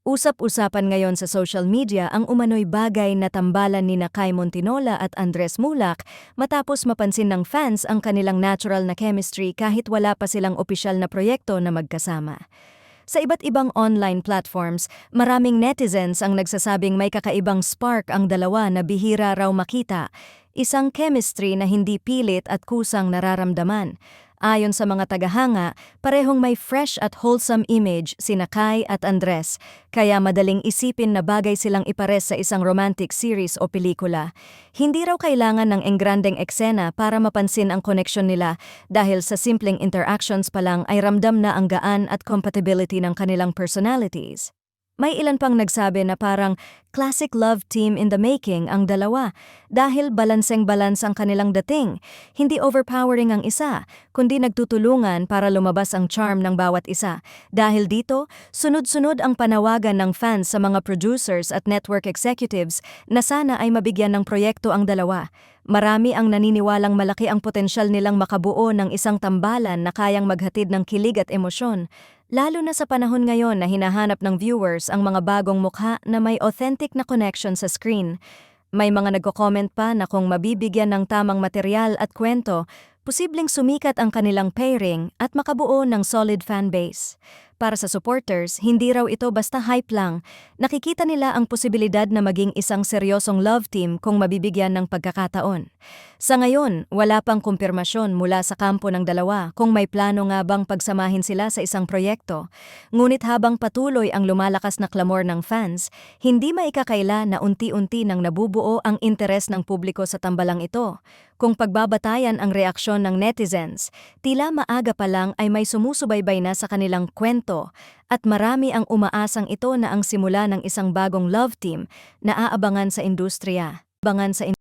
Usap-usapan ngayon sa social media ang umano'y bagay na tambalan ni Kai Montinola at Andres Mulak matapos mapansin ng fans ang kanilang natural na chemistry kahit wala pa silang opisyal na proyekto na magkasama. Sa iba't ibang online platforms, maraming netizens ang nagsasabing may kakaibang spark ang dalawa na bihira raw makita, isang chemistry na hindi pilit at kusang nararamdaman. Ayon sa mga tagahanga, parehong may fresh at wholesome image sina Kai at Andres, kaya madaling isipin na bagay silang ipares sa isang romantic series o pelikula. Hindi raw kailangan ng engrandeng eksena para mapansin ang koneksyon nila dahil sa simpleng interactions pa lang ay ramdam na ang gaan at compatibility ng kanilang personalities. May ilan pang nagsabi na parang classic love team in the making ang dalawa dahil balanseng-balans ang kanilang dating. Hindi overpowering ang isa, kundi nagtutulungan para lumabas ang charm ng bawat isa. Dahil dito, sunod-sunod ang panawagan ng fans sa mga producers at network executives na sana ay mabigyan ng proyekto ang dalawa. Marami ang naniniwalang malaki ang potensyal nilang makabuo ng isang tambalan na kayang maghatid ng kilig at emosyon. Lalo na sa panahon ngayon na hinahanap ng viewers ang mga bagong mukha na may authentic na connection sa screen. May mga nagko-comment pa na kung mabibigyan ng tamang material at kwento, posibleng sumikat ang kanilang pairing at makabuo ng solid fanbase. Para sa supporters, hindi raw ito basta hype lang. Nakikita nila ang posibilidad na maging isang seryosong love team kung mabibigyan ng pagkakataon. Sa ngayon, wala pang kumpirmasyon mula sa kampo ng dalawa kung may plano nga bang pagsamahin sila sa isang proyekto. Ngunit habang patuloy ang lumalakas na clamor ng fans, hindi maikakaila na unti-unti nang nabubuo ang interes ng publiko sa tambalang ito. Kung pagbabatayan ang reaksyon ng netizens, tila maaga pa lang ay may sumusubaybay na sa kanilang kwento at marami ang umaasang ito na ang simula ng isang bagong love team na aabangan sa industriya.